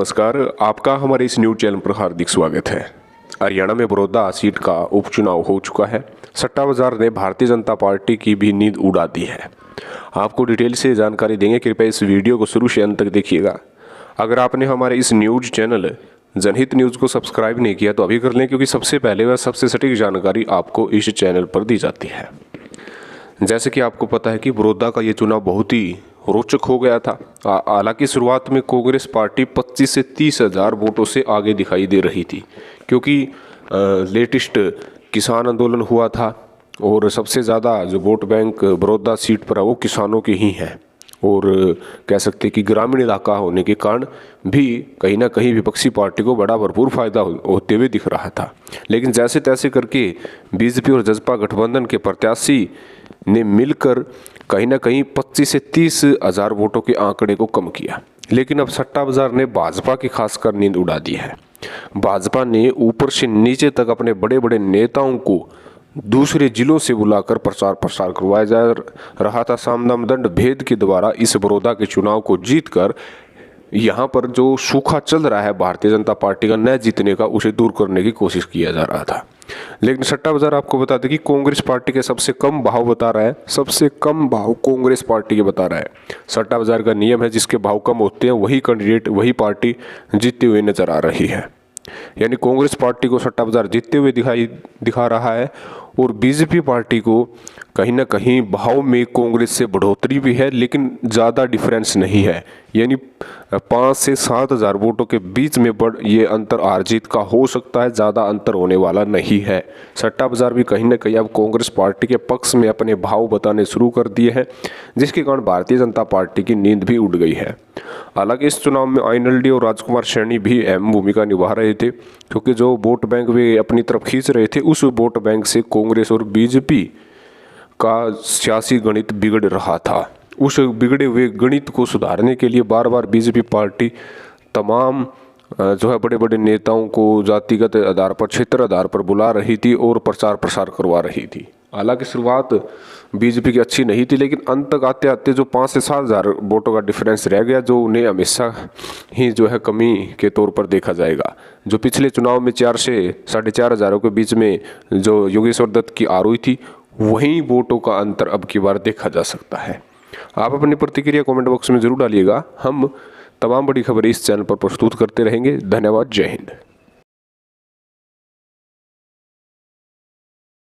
नमस्कार, आपका हमारे इस न्यूज़ चैनल पर हार्दिक स्वागत है। हरियाणा में बड़ौदा सीट का उपचुनाव हो चुका है। सट्टा बाजार ने भारतीय जनता पार्टी की भी नींद उड़ा दी है। आपको डिटेल से जानकारी देंगे, कृपया इस वीडियो को शुरू से अंत तक देखिएगा। अगर आपने हमारे इस न्यूज़ चैनल जनहित न्यूज़ को सब्सक्राइब नहीं किया तो अभी कर लें, क्योंकि सबसे पहले व सबसे सटीक जानकारी आपको इस चैनल पर दी जाती है। जैसे कि आपको पता है कि बड़ौदा का ये चुनाव बहुत ही रोचक हो गया था। हालांकि शुरुआत में कांग्रेस पार्टी 25 से 30 हज़ार वोटों से आगे दिखाई दे रही थी, क्योंकि लेटेस्ट किसान आंदोलन हुआ था और सबसे ज़्यादा जो वोट बैंक बड़ौदा सीट पर है वो किसानों के ही हैं। और कह सकते हैं कि ग्रामीण इलाका होने के कारण भी कहीं ना कहीं विपक्षी पार्टी को बड़ा भरपूर फायदा होते हुए दिख रहा था। लेकिन जैसे तैसे करके बीजेपी और जसपा गठबंधन के प्रत्याशी ने मिलकर कहीं ना कहीं 25 से 30 हज़ार वोटों के आंकड़े को कम किया। लेकिन अब सट्टा बाजार ने भाजपा की खासकर नींद उड़ा दी है। भाजपा ने ऊपर से नीचे तक अपने बड़े बड़े नेताओं को दूसरे जिलों से बुलाकर प्रचार प्रसार करवाया जा रहा था। साम दाम दंड भेद के द्वारा इस बड़ौदा के चुनाव को जीतकर यहाँ पर जो सूखा चल रहा है भारतीय जनता पार्टी का न जीतने का, उसे दूर करने की कोशिश किया जा रहा था। लेकिन सट्टा बाजार आपको बता दें कि कांग्रेस पार्टी के सबसे कम भाव बता रहा है। सबसे कम भाव कांग्रेस पार्टी के बता रहा है। सट्टा बाजार का नियम है, जिसके भाव कम होते हैं वही कैंडिडेट, वही पार्टी जीतती हुई नजर आ रही है। यानी कांग्रेस पार्टी को सट्टा बाजार जीतते हुए दिखा रहा है और बीजेपी पार्टी को कहीं ना कहीं भाव में कांग्रेस से बढ़ोतरी भी है, लेकिन ज़्यादा डिफरेंस नहीं है। यानी 5 से 7 हज़ार वोटों के बीच में ये अंतर हार जीत का हो सकता है, ज़्यादा अंतर होने वाला नहीं है। सट्टा बाजार भी कहीं ना कहीं अब कांग्रेस पार्टी के पक्ष में अपने भाव बताने शुरू कर दिए हैं, जिसके कारण भारतीय जनता पार्टी की नींद भी उड़ गई है। हालांकि इस चुनाव में आईएनएलडी और राजकुमार सैनी भी अहम भूमिका निभा रहे थे, क्योंकि जो वोट बैंक वे अपनी तरफ खींच रहे थे, उस वोट बैंक से कांग्रेस और बीजेपी का सियासी गणित बिगड़ रहा था। उस बिगड़े हुए गणित को सुधारने के लिए बार बार बीजेपी पार्टी तमाम जो है बड़े बड़े नेताओं को जातिगत आधार पर, क्षेत्र आधार पर बुला रही थी और प्रचार प्रसार करवा रही थी। हालांकि शुरुआत बीजेपी की अच्छी नहीं थी, लेकिन अंत तक आते आते जो 5 से 7 हज़ार वोटों का डिफरेंस रह गया, जो उन्हें हमेशा ही जो है कमी के तौर पर देखा जाएगा। जो पिछले चुनाव में 4 से 4.5 हज़ारों के बीच में जो योगेश्वर दत्त की आरोही थी, वहीं वोटों का अंतर अब की बार देखा जा सकता है। आप अपनी प्रतिक्रिया कमेंट बॉक्स में जरूर डालिएगा। हम तमाम बड़ी खबरें इस चैनल पर प्रस्तुत करते रहेंगे। धन्यवाद। जय हिंद।